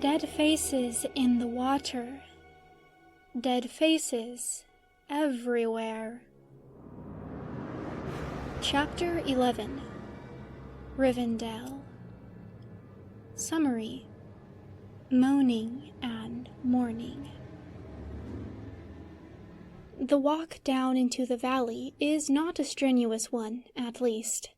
Dead faces in the water. Dead faces everywhere. Chapter 11. Rivendell. Summary. Moaning and mourning. The walk down into the valley is not a strenuous one, at least.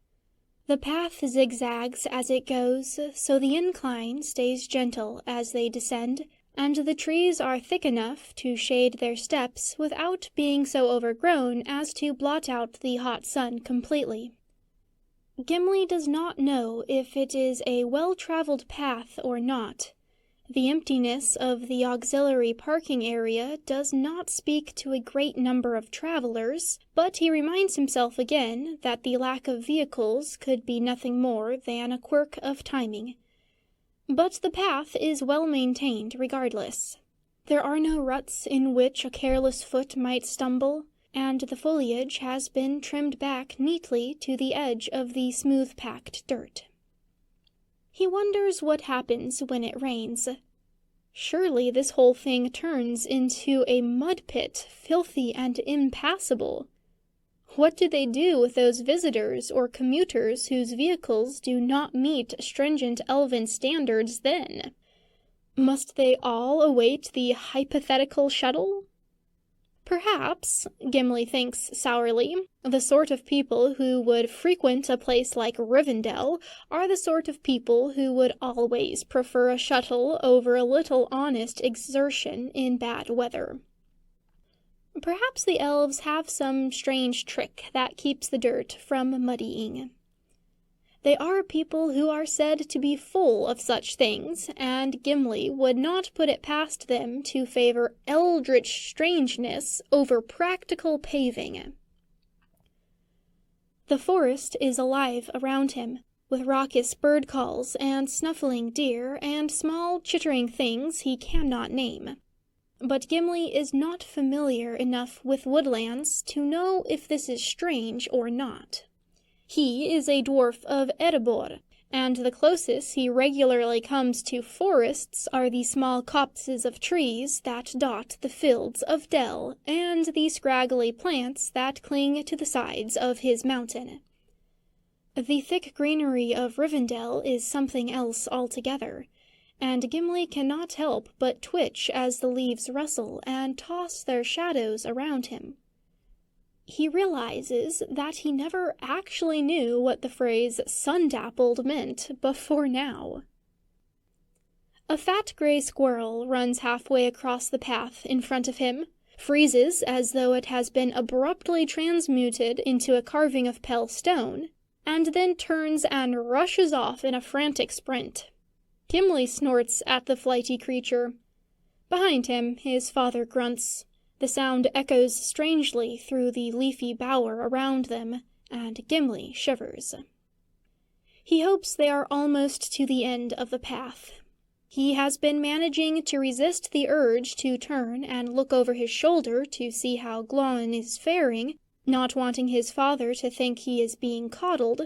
The path zigzags as it goes, so the incline stays gentle as they descend, and the trees are thick enough to shade their steps without being so overgrown as to blot out the hot sun completely. Gimli does not know if it is a well-traveled path or not. The emptiness of the auxiliary parking area does not speak to a great number of travelers, but he reminds himself again that the lack of vehicles could be nothing more than a quirk of timing. But the path is well maintained regardless. There are no ruts in which a careless foot might stumble, and the foliage has been trimmed back neatly to the edge of the smooth-packed dirt. He wonders what happens when it rains. Surely this whole thing turns into a mud pit, filthy and impassable. What do they do with those visitors or commuters whose vehicles do not meet stringent elven standards then? Must they all await the hypothetical shuttle? Perhaps, Gimli thinks sourly, the sort of people who would frequent a place like Rivendell are the sort of people who would always prefer a shuttle over a little honest exertion in bad weather. Perhaps the elves have some strange trick that keeps the dirt from muddying. They are people who are said to be full of such things, and Gimli would not put it past them to favor eldritch strangeness over practical paving. The forest is alive around him, with raucous bird calls and snuffling deer and small chittering things he cannot name. But Gimli is not familiar enough with woodlands to know if this is strange or not. He is a dwarf of Erebor, and the closest he regularly comes to forests are the small copses of trees that dot the fields of Dell and the scraggly plants that cling to the sides of his mountain. The thick greenery of Rivendell is something else altogether, and Gimli cannot help but twitch as the leaves rustle and toss their shadows around him. He realizes that he never actually knew what the phrase sun-dappled meant before now. A fat gray squirrel runs halfway across the path in front of him, freezes as though it has been abruptly transmuted into a carving of pale stone, and then turns and rushes off in a frantic sprint. Gimli snorts at the flighty creature. Behind him, his father grunts. The sound echoes strangely through the leafy bower around them, and Gimli shivers. He hopes they are almost to the end of the path. He has been managing to resist the urge to turn and look over his shoulder to see how Glóin is faring, not wanting his father to think he is being coddled,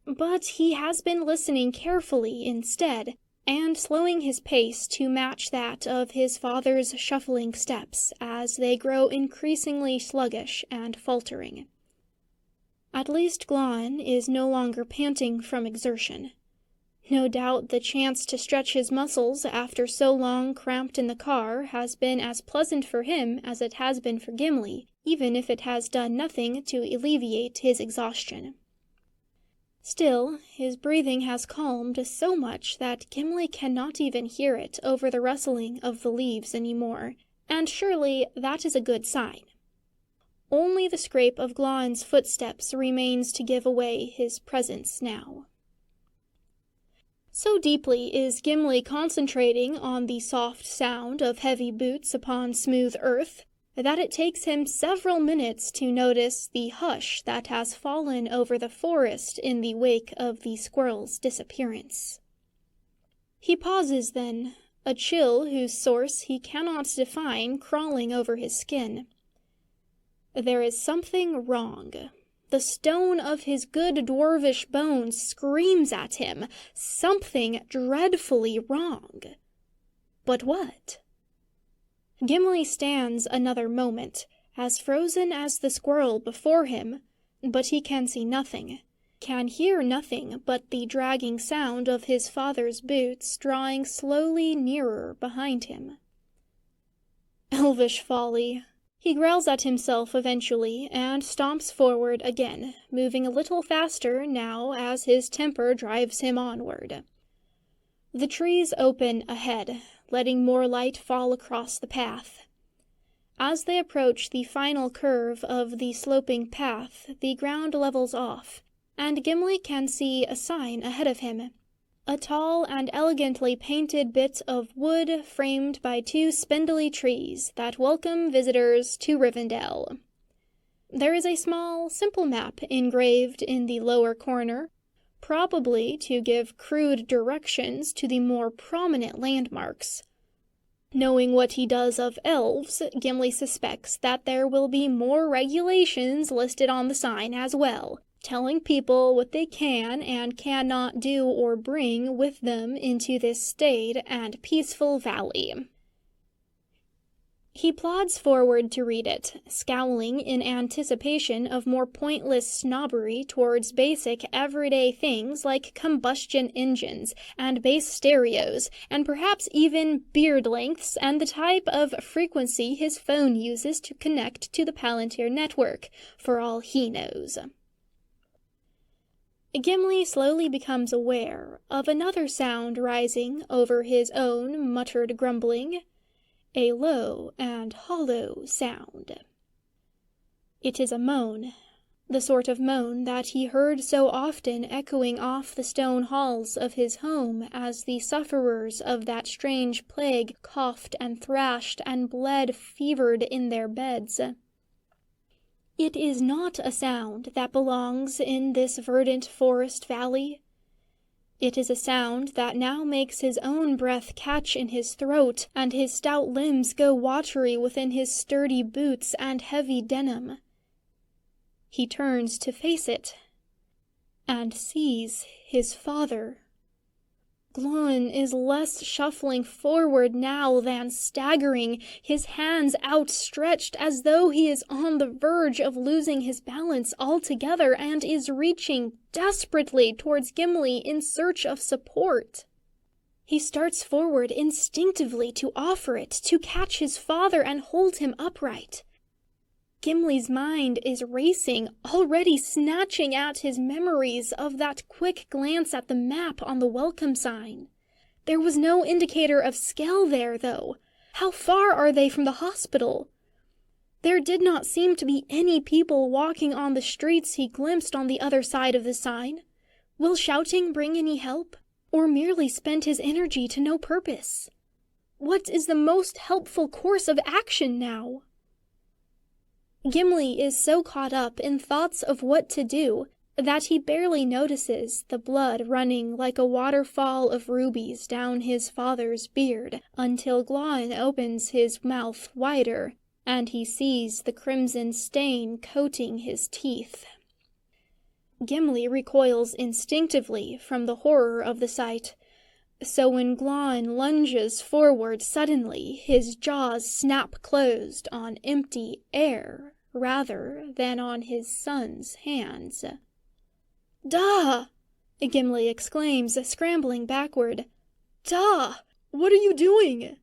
but he has been listening carefully instead, and slowing his pace to match that of his father's shuffling steps as they grow increasingly sluggish and faltering. At least Glóin is no longer panting from exertion. No doubt the chance to stretch his muscles after so long cramped in the car has been as pleasant for him as it has been for Gimli, even if it has done nothing to alleviate his exhaustion. Still, his breathing has calmed so much that Gimli cannot even hear it over the rustling of the leaves anymore, and surely that is a good sign. Only the scrape of Glóin's footsteps remains to give away his presence now. So deeply is Gimli concentrating on the soft sound of heavy boots upon smooth earth that it takes him several minutes to notice the hush that has fallen over the forest in the wake of the squirrel's disappearance. He pauses then, a chill whose source he cannot define crawling over his skin. There is something wrong. The stone of his good dwarvish bones screams at him, something dreadfully wrong. But what? Gimli stands another moment, as frozen as the squirrel before him, but he can see nothing, can hear nothing but the dragging sound of his father's boots drawing slowly nearer behind him. Elvish folly. He growls at himself eventually, and stomps forward again, moving a little faster now as his temper drives him onward. The trees open ahead, letting more light fall across the path. As they approach the final curve of the sloping path, the ground levels off, and Gimli can see a sign ahead of him. A tall and elegantly painted bit of wood framed by two spindly trees that welcome visitors to Rivendell. There is a small, simple map engraved in the lower corner, probably to give crude directions to the more prominent landmarks. Knowing what he does of elves, Gimli suspects that there will be more regulations listed on the sign as well, telling people what they can and cannot do or bring with them into this staid and peaceful valley. He plods forward to read it, scowling in anticipation of more pointless snobbery towards basic everyday things like combustion engines and bass stereos, and perhaps even beard lengths and the type of frequency his phone uses to connect to the Palantir network, for all he knows. Gimli slowly becomes aware of another sound rising over his own muttered grumbling, a low and hollow sound. It is a moan, the sort of moan that he heard so often echoing off the stone halls of his home as the sufferers of that strange plague coughed and thrashed and bled fevered in their beds. It is not a sound that belongs in this verdant forest valley. It is a sound that now makes his own breath catch in his throat and his stout limbs go watery within his sturdy boots and heavy denim. He turns to face it, and sees his father. Glóin is less shuffling forward now than staggering, his hands outstretched as though he is on the verge of losing his balance altogether and is reaching desperately towards Gimli in search of support. He starts forward instinctively to offer it, to catch his father and hold him upright. Gimli's mind is racing, already snatching at his memories of that quick glance at the map on the welcome sign. There was no indicator of scale there, though. How far are they from the hospital? There did not seem to be any people walking on the streets he glimpsed on the other side of the sign. Will shouting bring any help, or merely spend his energy to no purpose? What is the most helpful course of action now? Gimli is so caught up in thoughts of what to do that he barely notices the blood running like a waterfall of rubies down his father's beard until Glóin opens his mouth wider and he sees the crimson stain coating his teeth. Gimli recoils instinctively from the horror of the sight, so when Glóin lunges forward suddenly, his jaws snap closed on empty air rather than on his son's hands. "Da!" Gimli exclaims, scrambling backward. "Da! What are you doing?"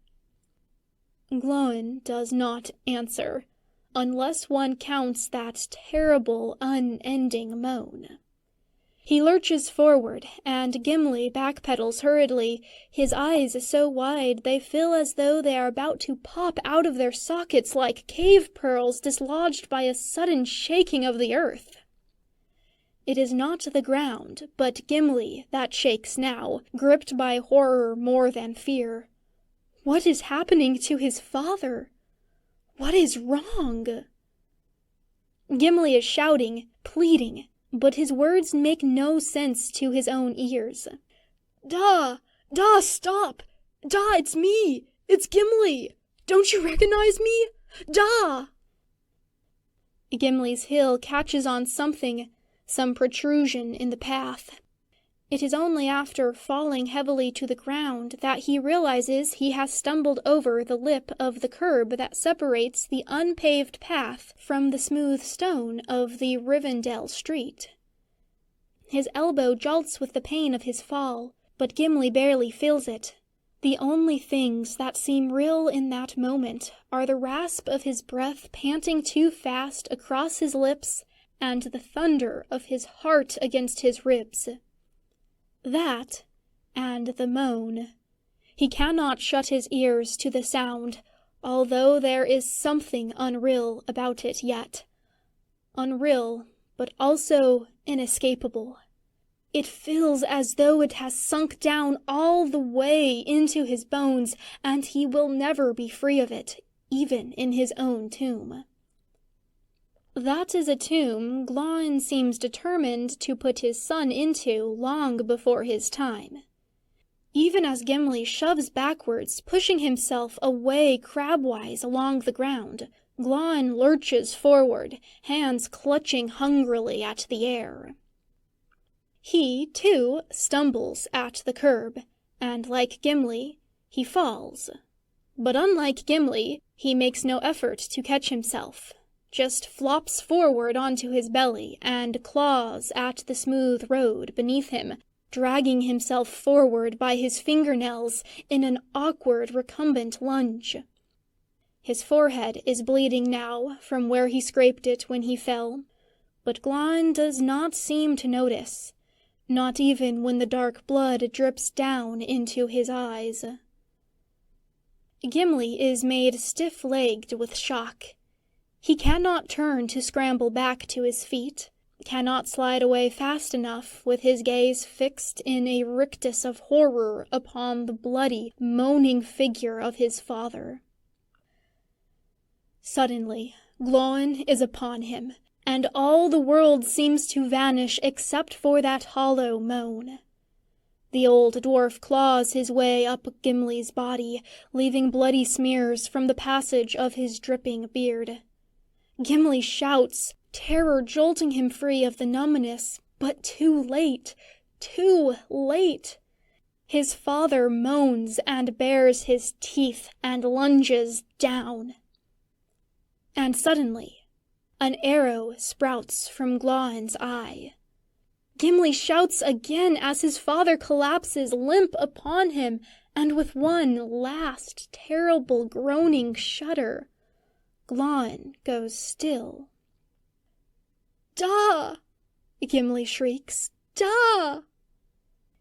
Glóin does not answer, unless one counts that terrible, unending moan. He lurches forward, and Gimli backpedals hurriedly, his eyes so wide they feel as though they are about to pop out of their sockets like cave pearls dislodged by a sudden shaking of the earth. It is not the ground, but Gimli that shakes now, gripped by horror more than fear. What is happening to his father? What is wrong? Gimli is shouting, pleading, but his words make no sense to his own ears. "Da! Da, stop! Da, it's me! It's Gimli! Don't you recognize me? Da!" Gimli's heel catches on something, some protrusion in the path. It is only after falling heavily to the ground that he realizes he has stumbled over the lip of the curb that separates the unpaved path from the smooth stone of the Rivendell street. His elbow jolts with the pain of his fall, but Gimli barely feels it. The only things that seem real in that moment are the rasp of his breath panting too fast across his lips and the thunder of his heart against his ribs. That, and the moan. He cannot shut his ears to the sound, although there is something unreal about it yet. Unreal, but also inescapable. It feels as though it has sunk down all the way into his bones, and he will never be free of it, even in his own tomb. That is a tomb Glahn seems determined to put his son into long before his time. Even as Gimli shoves backwards, pushing himself away crabwise along the ground, Glahn lurches forward, hands clutching hungrily at the air. He, too, stumbles at the curb, and like Gimli, he falls. But unlike Gimli, he makes no effort to catch himself, just flops forward onto his belly and claws at the smooth road beneath him, dragging himself forward by his fingernails in an awkward recumbent lunge. His forehead is bleeding now from where he scraped it when he fell, but Glahn does not seem to notice, not even when the dark blood drips down into his eyes. Gimli is made stiff-legged with shock. He cannot turn to scramble back to his feet, cannot slide away fast enough with his gaze fixed in a rictus of horror upon the bloody, moaning figure of his father. Suddenly, Glahn is upon him, and all the world seems to vanish except for that hollow moan. The old dwarf claws his way up Gimli's body, leaving bloody smears from the passage of his dripping beard. Gimli shouts, terror jolting him free of the numbness, but too late, too late. His father moans and bares his teeth and lunges down. And suddenly, an arrow sprouts from Glahn's eye. Gimli shouts again as his father collapses limp upon him, and with one last terrible groaning shudder, Glahn goes still. "Da!" Gimli shrieks. "Da!"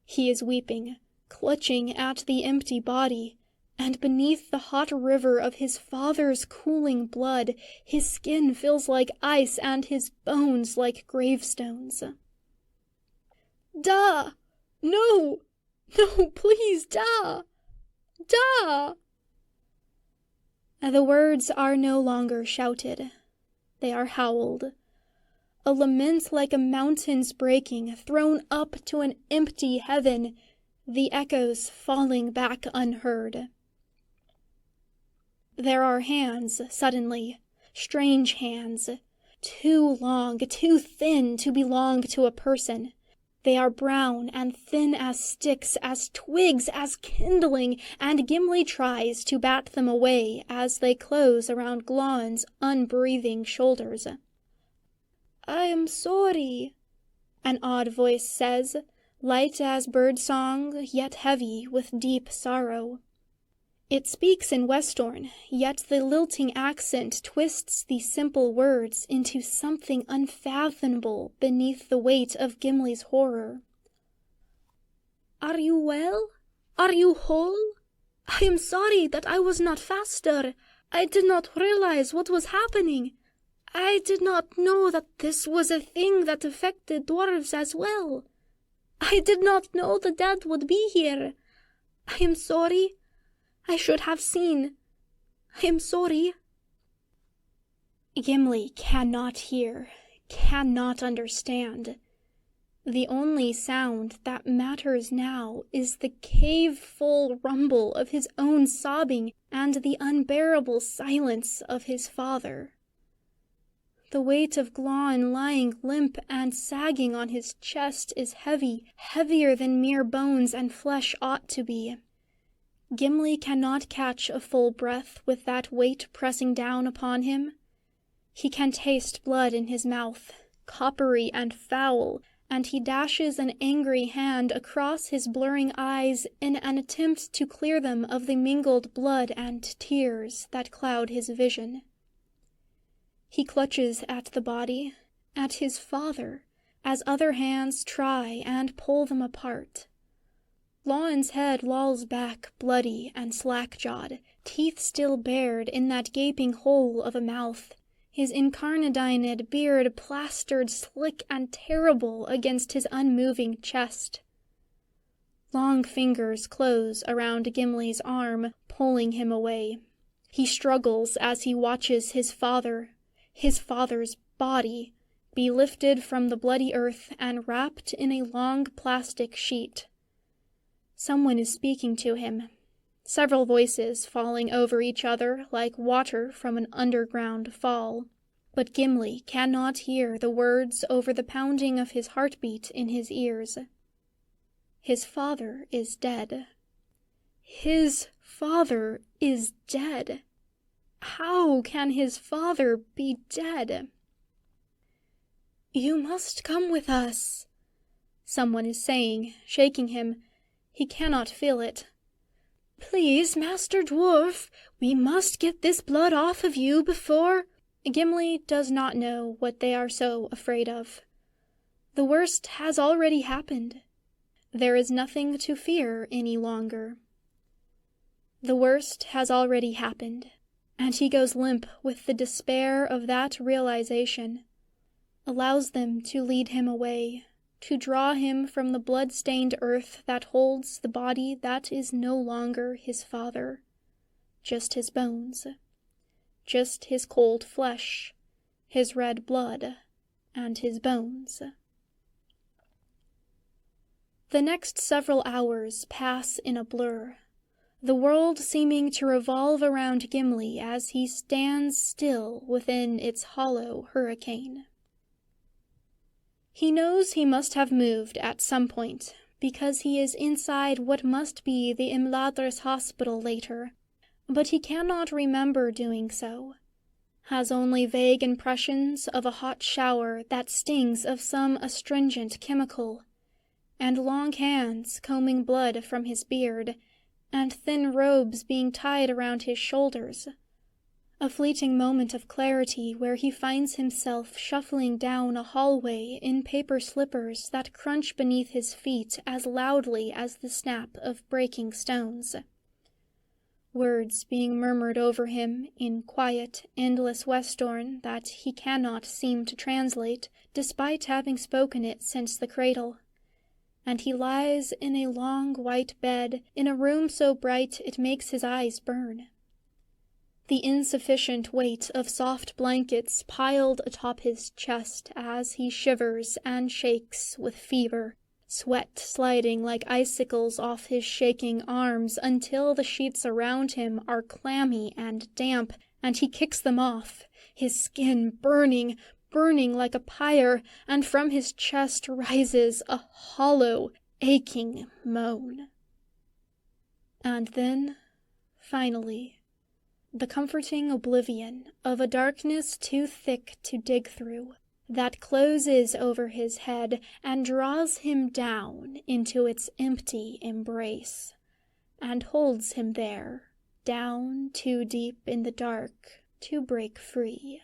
He is weeping, clutching at the empty body, and beneath the hot river of his father's cooling blood, his skin feels like ice and his bones like gravestones. "Da! No! No, please, da! Da!" The words are no longer shouted. They are howled. A lament like a mountain's breaking, thrown up to an empty heaven, the echoes falling back unheard. There are hands, suddenly, strange hands, too long, too thin to belong to a person. They are brown and thin as sticks, as twigs, as kindling, and Gimli tries to bat them away as they close around Glahn's unbreathing shoulders. "I am sorry," an odd voice says, light as bird-song, yet heavy with deep sorrow. It speaks in Westorn, yet the lilting accent twists the simple words into something unfathomable beneath the weight of Gimli's horror. "Are you well? Are you whole? I am sorry that I was not faster. I did not realize what was happening. I did not know that this was a thing that affected dwarves as well. I did not know the dead would be here. I am sorry. I should have seen. I am sorry." Gimli cannot hear, cannot understand. The only sound that matters now is the cave-full rumble of his own sobbing and the unbearable silence of his father. The weight of Glon lying limp and sagging on his chest is heavy, heavier than mere bones and flesh ought to be. Gimli cannot catch a full breath with that weight pressing down upon him. He can taste blood in his mouth, coppery and foul, and he dashes an angry hand across his blurring eyes in an attempt to clear them of the mingled blood and tears that cloud his vision. He clutches at the body, at his father, as other hands try and pull them apart. Lawn's head lolls back bloody and slack-jawed, teeth still bared in that gaping hole of a mouth, his incarnadined beard plastered slick and terrible against his unmoving chest. Long fingers close around Gimli's arm, pulling him away. He struggles as he watches his father's body, be lifted from the bloody earth and wrapped in a long plastic sheet. Someone is speaking to him, several voices falling over each other like water from an underground fall. But Gimli cannot hear the words over the pounding of his heartbeat in his ears. His father is dead. His father is dead. How can his father be dead? "You must come with us," someone is saying, shaking him. He cannot feel it. "Please, Master Dwarf, we must get this blood off of you before—" Gimli does not know what they are so afraid of. The worst has already happened. There is nothing to fear any longer. The worst has already happened, and he goes limp with the despair of that realization, allows them to lead him away, to draw him from the blood-stained earth that holds the body that is no longer his father, just his bones, just his cold flesh, his red blood, and his bones. The next several hours pass in a blur, the world seeming to revolve around Gimli as he stands still within its hollow hurricane. He knows he must have moved at some point, because he is inside what must be the Imladris hospital later, but he cannot remember doing so, has only vague impressions of a hot shower that stings of some astringent chemical, and long hands combing blood from his beard, and thin robes being tied around his shoulders. A fleeting moment of clarity where he finds himself shuffling down a hallway in paper slippers that crunch beneath his feet as loudly as the snap of breaking stones. Words being murmured over him in quiet, endless Westorn that he cannot seem to translate, despite having spoken it since the cradle. And he lies in a long white bed in a room so bright it makes his eyes burn. The insufficient weight of soft blankets piled atop his chest as he shivers and shakes with fever, sweat sliding like icicles off his shaking arms until the sheets around him are clammy and damp, and he kicks them off, his skin burning like a pyre, and from his chest rises a hollow, aching moan. And then, finally, the comforting oblivion of a darkness too thick to dig through, that closes over his head and draws him down into its empty embrace, and holds him there, down too deep in the dark to break free.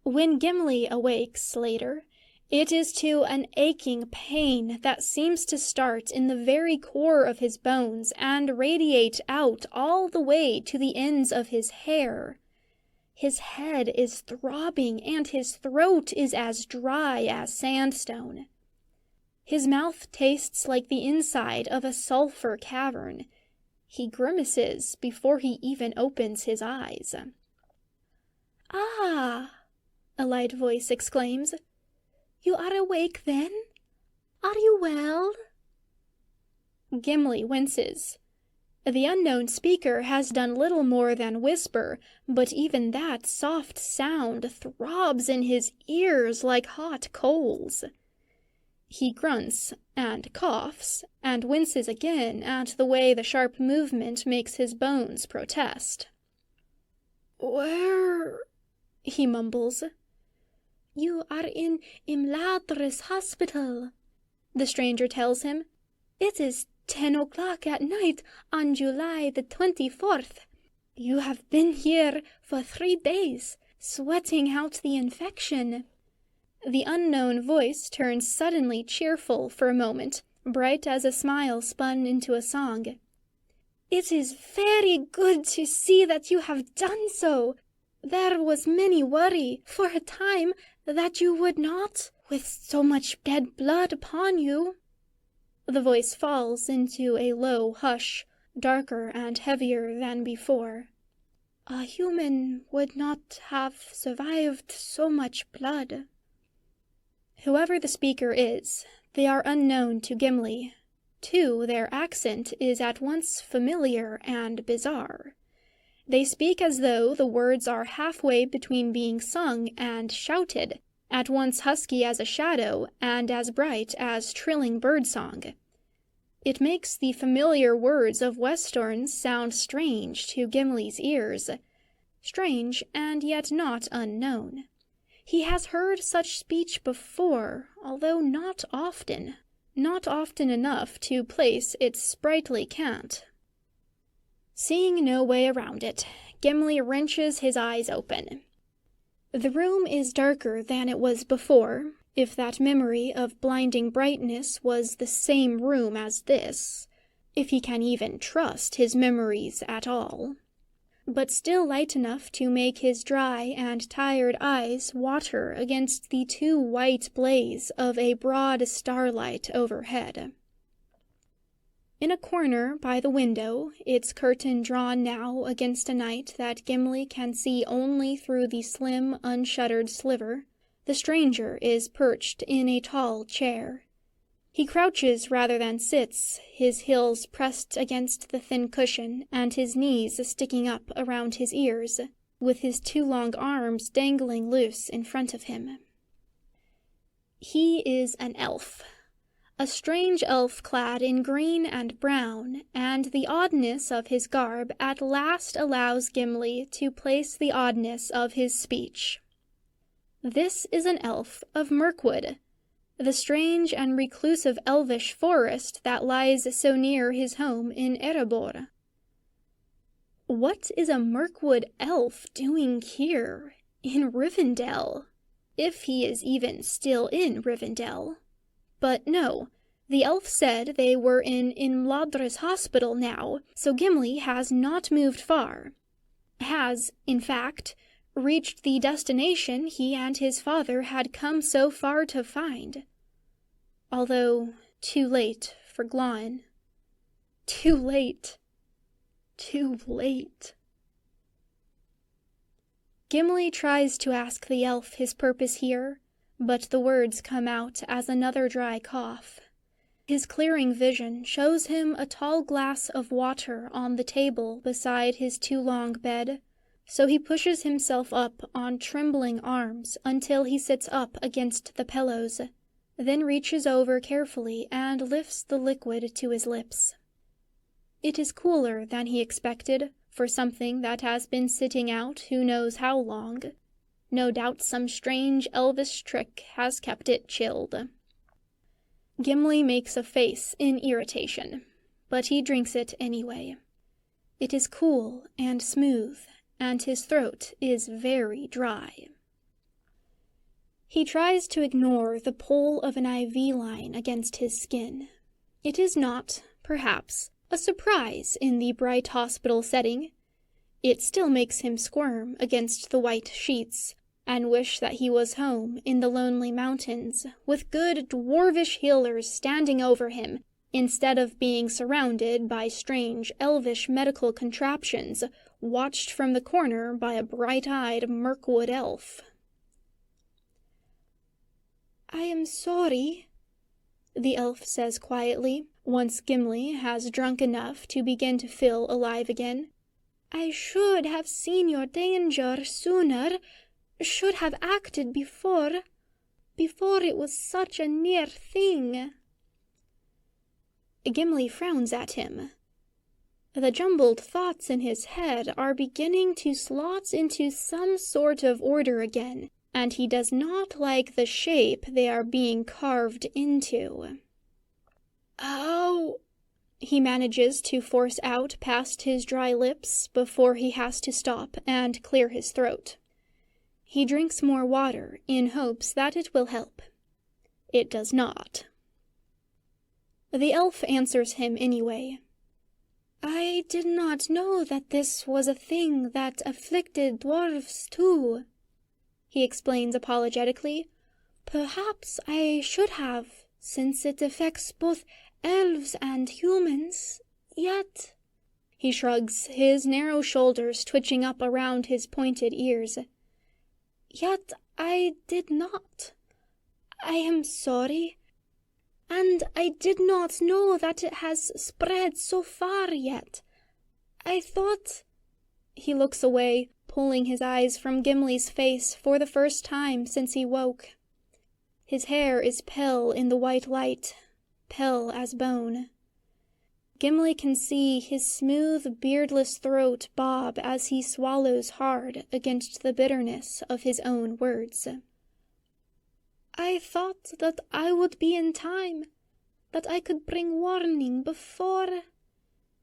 When Gimli awakes later, it is to an aching pain that seems to start in the very core of his bones and radiate out all the way to the ends of his hair. His head is throbbing, and his throat is as dry as sandstone. His mouth tastes like the inside of a sulfur cavern. He grimaces before he even opens his eyes. "Ah!" a light voice exclaims. "You are awake, then? Are you well?" Gimli winces. The unknown speaker has done little more than whisper, but even that soft sound throbs in his ears like hot coals. He grunts and coughs and winces again at the way the sharp movement makes his bones protest. "Where?" he mumbles. "You are in Imladris Hospital," the stranger tells him. "It is 10 o'clock at night on July the 24th. You have been here for 3 days, sweating out the infection." The unknown voice turns suddenly cheerful for a moment, bright as a smile spun into a song. "It is very good to see that you have done so. There was many worry, for a time, that you would not, with so much dead blood upon you." The voice falls into a low hush, darker and heavier than before. "A human would not have survived so much blood." Whoever the speaker is, they are unknown to Gimli. Too, their accent is at once familiar and bizarre. They speak as though the words are halfway between being sung and shouted, at once husky as a shadow and as bright as trilling birdsong. It makes the familiar words of Westerns sound strange to Gimli's ears. Strange and yet not unknown. He has heard such speech before, although not often enough to place its sprightly cant. Seeing no way around it, Gimli wrenches his eyes open. The room is darker than it was before, if that memory of blinding brightness was the same room as this, if he can even trust his memories at all. But still light enough to make his dry and tired eyes water against the too white blaze of a broad starlight overhead. In a corner by the window, its curtain drawn now against a night that Gimli can see only through the slim, unshuttered sliver, the stranger is perched in a tall chair. He crouches rather than sits, his heels pressed against the thin cushion and his knees sticking up around his ears, with his 2 long arms dangling loose in front of him. He is an elf. A strange elf clad in green and brown, and the oddness of his garb at last allows Gimli to place the oddness of his speech. This is an elf of Mirkwood, the strange and reclusive elvish forest that lies so near his home in Erebor. What is a Mirkwood elf doing here, in Rivendell? If he is even still in Rivendell. But no, the elf said they were in Imladris Hospital now, so Gimli has not moved far. Has, in fact, reached the destination he and his father had come so far to find. Although too late for Glóin. Too late. Too late. Gimli tries to ask the elf his purpose here, but the words come out as another dry cough. His clearing vision shows him a tall glass of water on the table beside his too long bed, so he pushes himself up on trembling arms until he sits up against the pillows, then reaches over carefully and lifts the liquid to his lips. It is cooler than he expected for something that has been sitting out who knows how long. No doubt some strange elvish trick has kept it chilled. Gimli makes a face in irritation, but he drinks it anyway. It is cool and smooth, and his throat is very dry. He tries to ignore the pull of an IV line against his skin. It is not, perhaps, a surprise in the bright hospital setting. It still makes him squirm against the white sheets, and wish that he was home in the lonely mountains, with good dwarvish healers standing over him, instead of being surrounded by strange elvish medical contraptions, watched from the corner by a bright-eyed Mirkwood elf. "I am sorry," the elf says quietly, once Gimli has drunk enough to begin to feel alive again. "I should have seen your danger sooner, should have acted before it was such a near thing." Gimli frowns at him. The jumbled thoughts in his head are beginning to slot into some sort of order again, and he does not like the shape they are being carved into. "Oh," he manages to force out past his dry lips before he has to stop and clear his throat. He drinks more water in hopes that it will help. It does not. The elf answers him anyway. "I did not know that this was a thing that afflicted dwarves too," he explains apologetically. "Perhaps I should have, since it affects both elves and humans, yet—" He shrugs, his narrow shoulders twitching up around his pointed ears. "Yet I did not. I am sorry. And I did not know that it has spread so far yet. I thought—" He looks away, pulling his eyes from Gimli's face for the first time since he woke. His hair is pale in the white light, pale as bone. Gimli can see his smooth, beardless throat bob as he swallows hard against the bitterness of his own words. "I thought that I would be in time, that I could bring warning before—"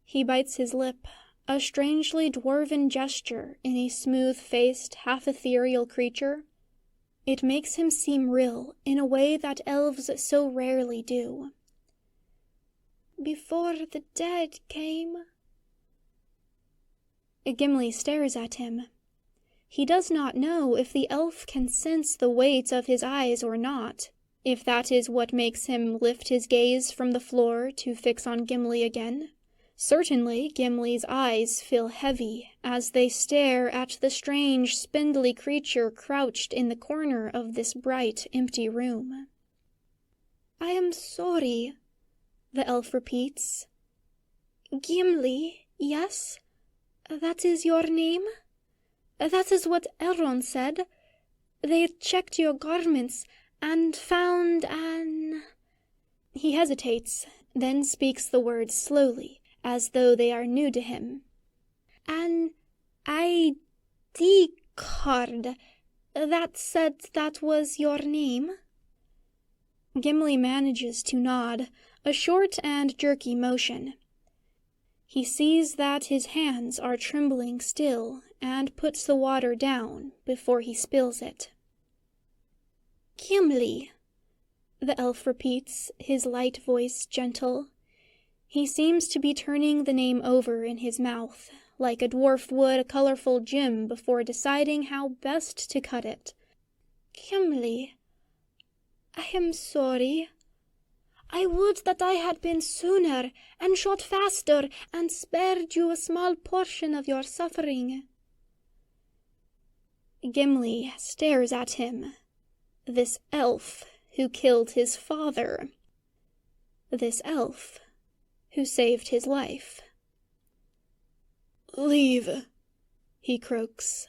He bites his lip, a strangely dwarven gesture in a smooth-faced, half-ethereal creature. It makes him seem real in a way that elves so rarely do. "Before the dead came." Gimli stares at him. He does not know if the elf can sense the weight of his eyes or not, if that is what makes him lift his gaze from the floor to fix on Gimli again. Certainly Gimli's eyes feel heavy as they stare at the strange, spindly creature crouched in the corner of this bright, empty room. "I am sorry," the elf repeats. "Gimli, yes? That is your name? That is what Elrond said. They checked your garments and found an—" He hesitates, then speaks the words slowly, as though they are new to him. "An ID card. That said that was your name?" Gimli manages to nod, a short and jerky motion. He sees that his hands are trembling still and puts the water down before he spills it. "Gimli," the elf repeats, his light voice gentle. He seems to be turning the name over in his mouth, like a dwarf would a colorful gem before deciding how best to cut it. "Gimli, I am sorry. I would that I had been sooner, and shot faster, and spared you a small portion of your suffering." Gimli stares at him. This elf who killed his father. This elf who saved his life. "Leave," he croaks.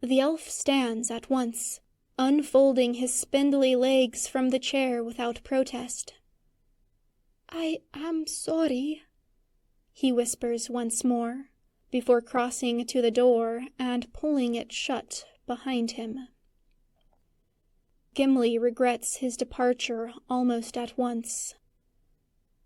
The elf stands at once, unfolding his spindly legs from the chair without protest. "I am sorry," he whispers once more, before crossing to the door and pulling it shut behind him. Gimli regrets his departure almost at once.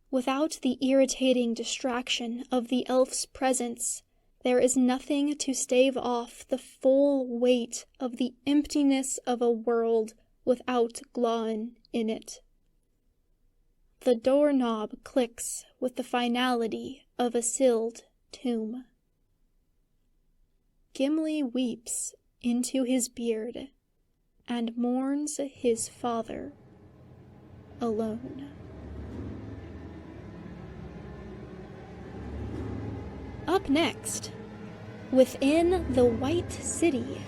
Without the irritating distraction of the elf's presence, there is nothing to stave off the full weight of the emptiness of a world without Glóin in it. The doorknob clicks with the finality of a sealed tomb. Gimli weeps into his beard and mourns his father alone. Up next, within the White City.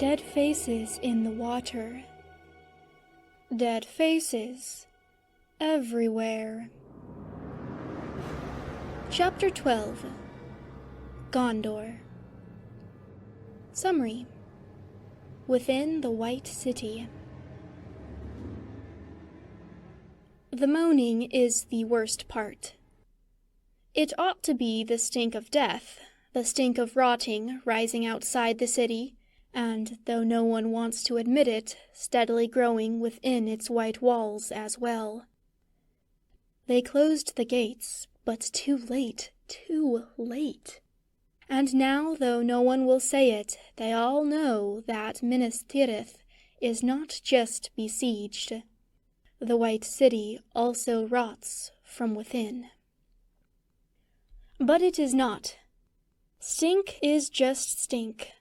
Dead faces in the water. Dead faces everywhere. Chapter 12. Gondor. Summary. Within the White City. The moaning is the worst part. It ought to be the stink of death, the stink of rotting rising outside the city, and, though no one wants to admit it, steadily growing within its white walls as well. They closed the gates, but too late, too late. And now, though no one will say it, they all know that Minas Tirith is not just besieged. The White City also rots from within. But it is not. Stink is just stink,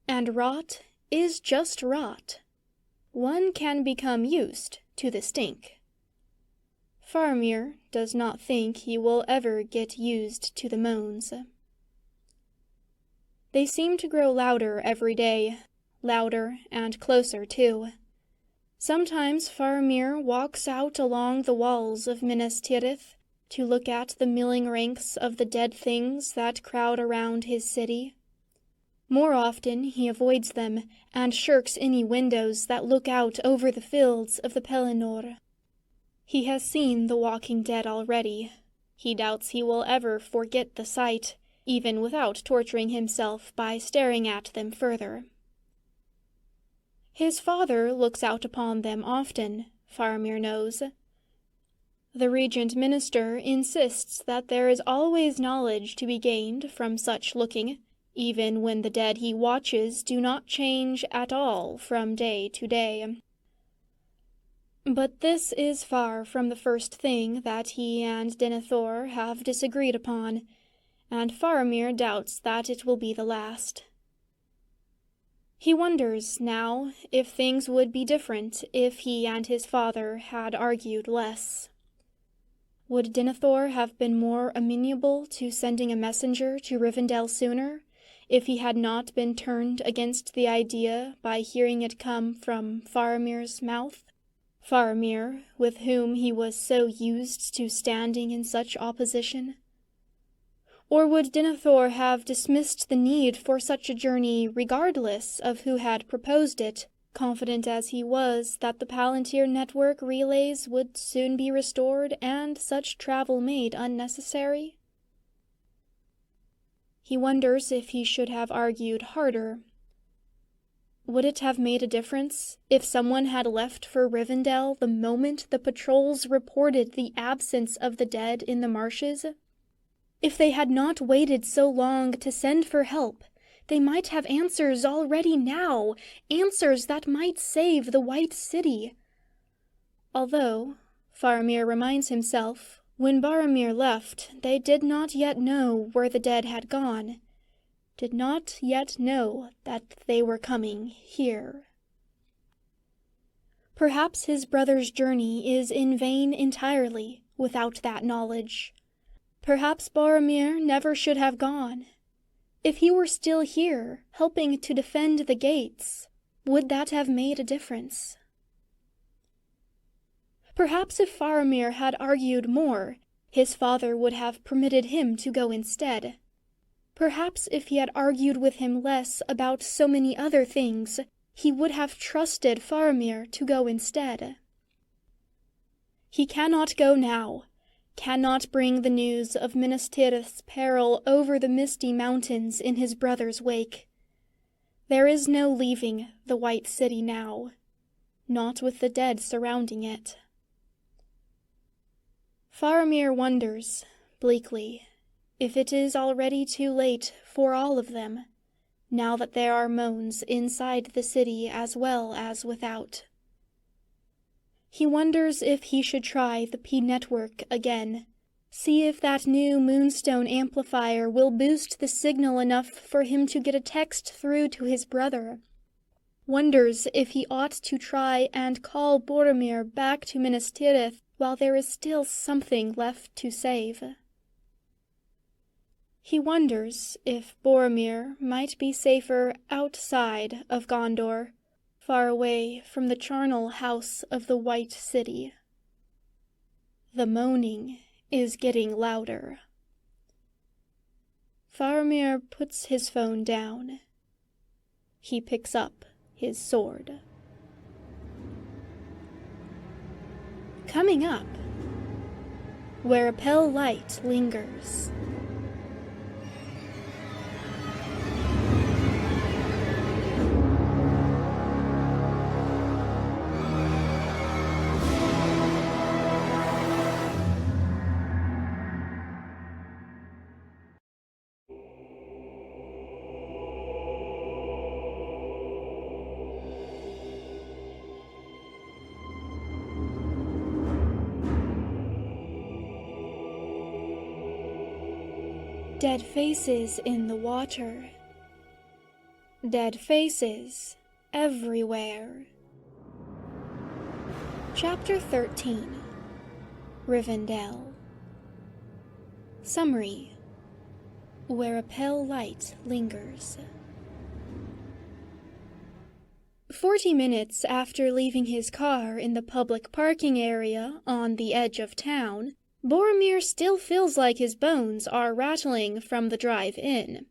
and rot is just rot. One can become used to the stink. Faramir does not think he will ever get used to the moans. They seem to grow louder every day, louder and closer too. Sometimes Faramir walks out along the walls of Minas Tirith to look at the milling ranks of the dead things that crowd around his city. More often he avoids them and shirks any windows that look out over the fields of the Pelennor. He has seen the walking dead already. He doubts he will ever forget the sight, even without torturing himself by staring at them further. His father looks out upon them often, Faramir knows. The regent minister insists that there is always knowledge to be gained from such looking, even when the dead he watches do not change at all from day to day. But this is far from the first thing that he and Denethor have disagreed upon, and Faramir doubts that it will be the last. He wonders, now, if things would be different if he and his father had argued less. Would Denethor have been more amenable to sending a messenger to Rivendell sooner, if he had not been turned against the idea by hearing it come from Faramir's mouth? Faramir, with whom he was so used to standing in such opposition? Or would Denethor have dismissed the need for such a journey regardless of who had proposed it, confident as he was that the Palantir network relays would soon be restored and such travel made unnecessary? He wonders if he should have argued harder. Would it have made a difference if someone had left for Rivendell the moment the patrols reported the absence of the dead in the marshes? If they had not waited so long to send for help, they might have answers already now, answers that might save the White City. Although, Faramir reminds himself, when Boromir left, they did not yet know where the dead had gone, did not yet know that they were coming here. Perhaps his brother's journey is in vain entirely without that knowledge. Perhaps Boromir never should have gone. If he were still here, helping to defend the gates, would that have made a difference? Perhaps if Faramir had argued more, his father would have permitted him to go instead. Perhaps if he had argued with him less about so many other things, he would have trusted Faramir to go instead. He cannot go now, cannot bring the news of Minas Tirith's peril over the misty mountains in his brother's wake. There is no leaving the White City now, not with the dead surrounding it. Faramir wonders, bleakly, if it is already too late for all of them, now that there are moans inside the city as well as without. He wonders if he should try the P-network again, see if that new Moonstone amplifier will boost the signal enough for him to get a text through to his brother. Wonders if he ought to try and call Boromir back to Minas Tirith while there is still something left to save. He wonders if Boromir might be safer outside of Gondor, far away from the charnel house of the White City. The moaning is getting louder. Faramir puts his phone down. He picks up his sword. Coming up, where a pale light lingers. Dead faces in the water. Dead faces everywhere. Chapter 13. Rivendell. Summary. Where a pale light lingers. 40 minutes after leaving his car in the public parking area on the edge of town, Boromir still feels like his bones are rattling from the drive-in.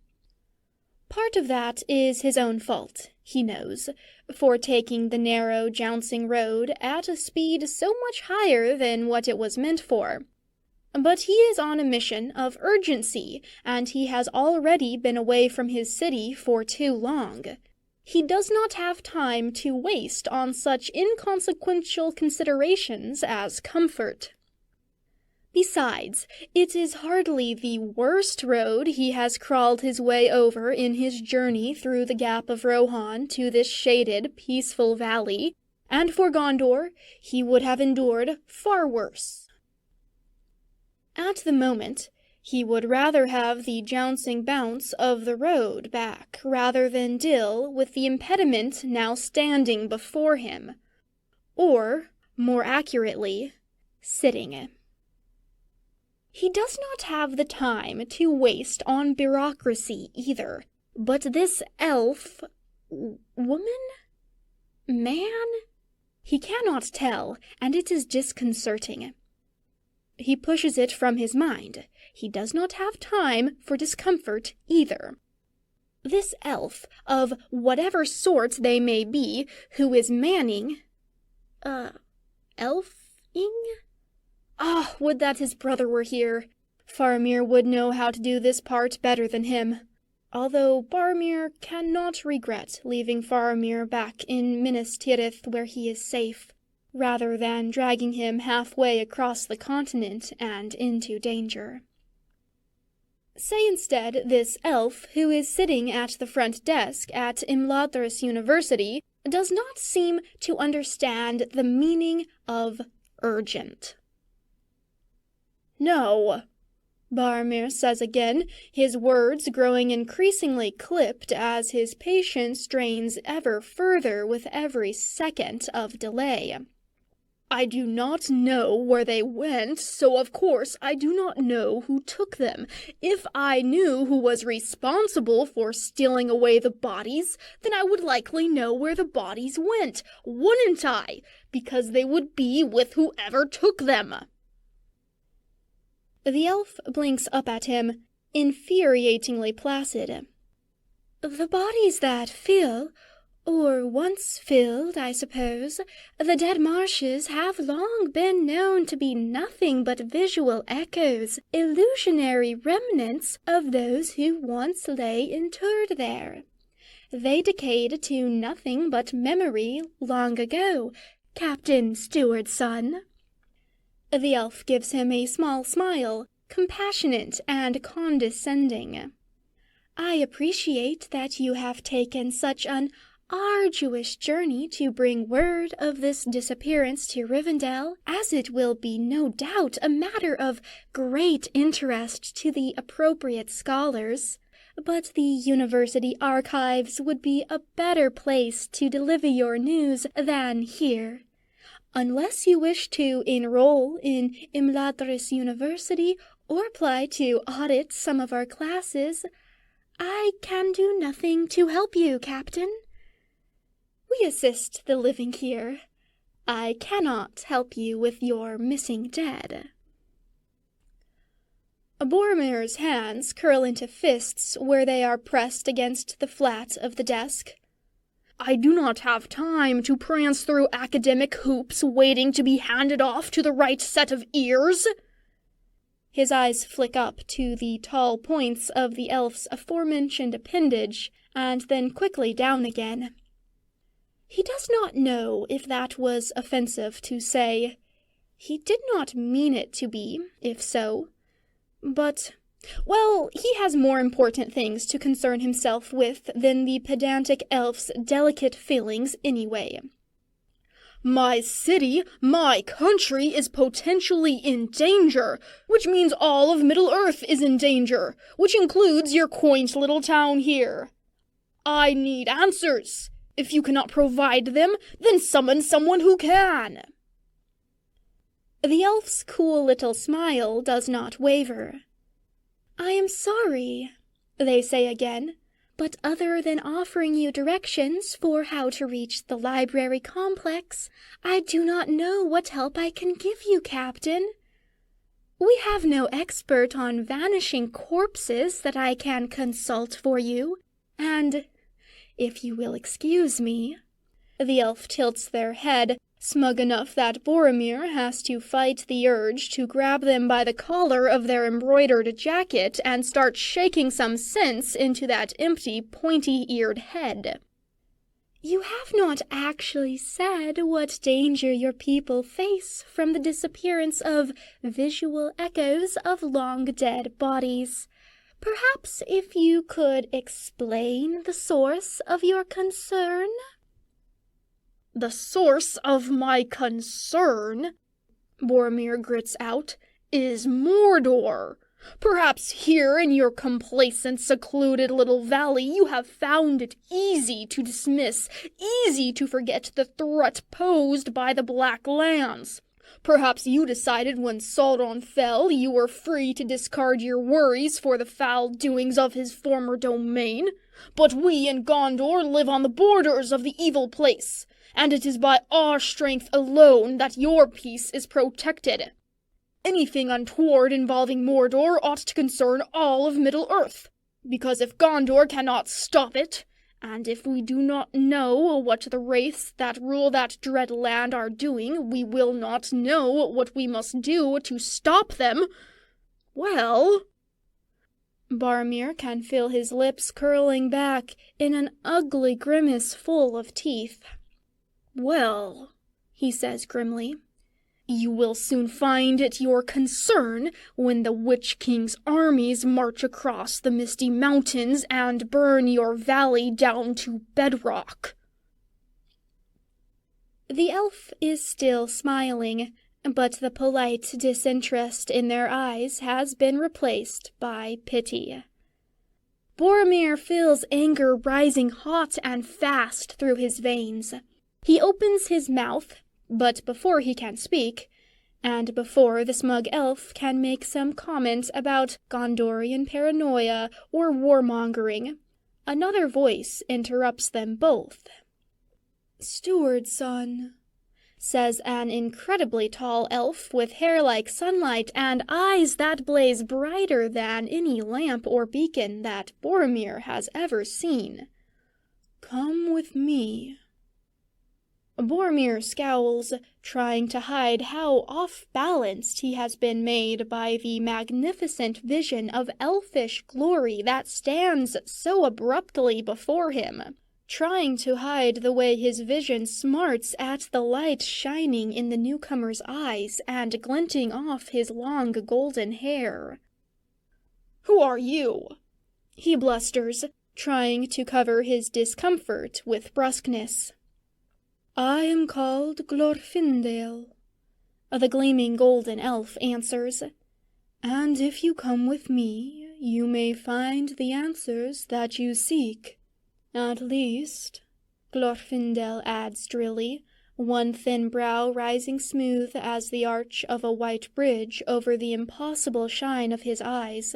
Part of that is his own fault, he knows, for taking the narrow, jouncing road at a speed so much higher than what it was meant for. But he is on a mission of urgency, and he has already been away from his city for too long. He does not have time to waste on such inconsequential considerations as comfort. Besides, it is hardly the worst road he has crawled his way over in his journey through the Gap of Rohan to this shaded, peaceful valley, and for Gondor he would have endured far worse. At the moment, he would rather have the jouncing bounce of the road back rather than deal with the impediment now standing before him. Or, more accurately, sitting. He does not have the time to waste on bureaucracy either, but this elf... woman? Man? He cannot tell, and it is disconcerting. He pushes it from his mind. He does not have time for discomfort either. This elf, of whatever sort they may be, who is manning... elfing? Ah, would that his brother were here. Faramir would know how to do this part better than him. Although Boromir cannot regret leaving Faramir back in Minas Tirith where he is safe, rather than dragging him halfway across the continent and into danger. Say instead this elf who is sitting at the front desk at Imladris University does not seem to understand the meaning of urgent. "No," Boromir says again, his words growing increasingly clipped as his patience drains ever further with every second of delay. "I do not know where they went, so of course I do not know who took them. If I knew who was responsible for stealing away the bodies, then I would likely know where the bodies went, wouldn't I? Because they would be with whoever took them." The elf blinks up at him, infuriatingly placid. "The bodies that fill, or once filled, I suppose, the dead marshes have long been known to be nothing but visual echoes, illusionary remnants of those who once lay interred there. They decayed to nothing but memory long ago, Captain Steward's son." The elf gives him a small smile, compassionate and condescending. "I appreciate that you have taken such an arduous journey to bring word of this disappearance to Rivendell, as it will be no doubt a matter of great interest to the appropriate scholars. But the university archives would be a better place to deliver your news than here. Unless you wish to enroll in Imladris University or apply to audit some of our classes, I can do nothing to help you, Captain. We assist the living here. I cannot help you with your missing dead. Boromir's hands curl into fists where they are pressed against the flat of the desk. I do not have time to prance through academic hoops waiting to be handed off to the right set of ears. His eyes flick up to the tall points of the elf's aforementioned appendage, and then quickly down again. He does not know if that was offensive to say. He did not mean it to be, if so. But, well, he has more important things to concern himself with than the pedantic elf's delicate feelings anyway. My city, my country is potentially in danger, which means all of Middle-earth is in danger, which includes your quaint little town here. I need answers. If you cannot provide them, then summon someone who can. The elf's cool little smile does not waver. I am sorry, they say again, but other than offering you directions for how to reach the library complex, I do not know what help I can give you, Captain. We have no expert on vanishing corpses that I can consult for you, and, if you will excuse me, the elf tilts their head, smug enough that Boromir has to fight the urge to grab them by the collar of their embroidered jacket and start shaking some sense into that empty, pointy-eared head. You have not actually said what danger your people face from the disappearance of visual echoes of long-dead bodies. Perhaps if you could explain the source of your concern? The source of my concern, Boromir grits out, is Mordor. Perhaps here in your complacent, secluded little valley you have found it easy to dismiss, easy to forget the threat posed by the Black Lands. Perhaps you decided when Sauron fell you were free to discard your worries for the foul doings of his former domain. But we in Gondor live on the borders of the evil place, and it is by our strength alone that your peace is protected. Anything untoward involving Mordor ought to concern all of Middle-earth, because if Gondor cannot stop it, and if we do not know what the wraiths that rule that dread land are doing, we will not know what we must do to stop them. Well, Boromir can feel his lips curling back in an ugly grimace full of teeth. Well, he says grimly, you will soon find it your concern when the Witch King's armies march across the misty mountains and burn your valley down to bedrock. The elf is still smiling, but the polite disinterest in their eyes has been replaced by pity. Boromir feels anger rising hot and fast through his veins. He opens his mouth, but before he can speak, and before the smug elf can make some comment about Gondorian paranoia or warmongering, another voice interrupts them both. Steward son, says an incredibly tall elf with hair like sunlight and eyes that blaze brighter than any lamp or beacon that Boromir has ever seen. Come with me. Boromir scowls, trying to hide how off-balanced he has been made by the magnificent vision of elfish glory that stands so abruptly before him, trying to hide the way his vision smarts at the light shining in the newcomer's eyes and glinting off his long golden hair. "Who are you?" he blusters, trying to cover his discomfort with brusqueness. "I am called Glorfindel," the gleaming golden elf answers, "and if you come with me, you may find the answers that you seek. At least," Glorfindel adds drily, one thin brow rising smooth as the arch of a white bridge over the impossible shine of his eyes.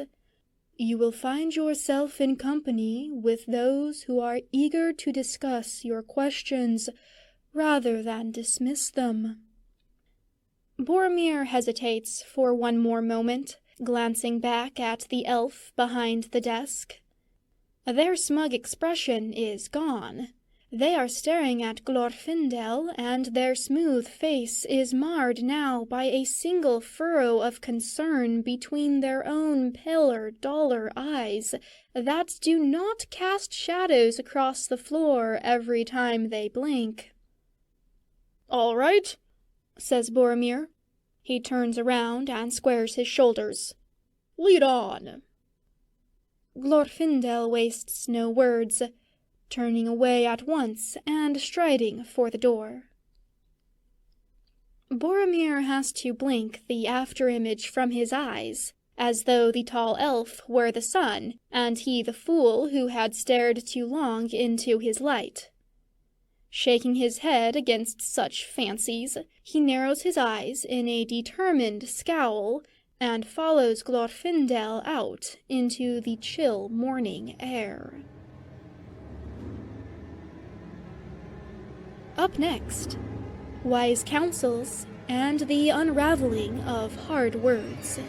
"You will find yourself in company with those who are eager to discuss your questions rather than dismiss them." Boromir hesitates for one more moment, glancing back at the elf behind the desk. Their smug expression is gone. They are staring at Glorfindel, and their smooth face is marred now by a single furrow of concern between their own paler, duller eyes that do not cast shadows across the floor every time they blink. "All right," says Boromir. He turns around and squares his shoulders. "Lead on." Glorfindel wastes no words, turning away at once and striding for the door. Boromir has to blink the afterimage from his eyes, as though the tall elf were the sun, and he the fool who had stared too long into his light. Shaking his head against such fancies, he narrows his eyes in a determined scowl and follows Glorfindel out into the chill morning air. Up next, wise counsels and the unraveling of hard words.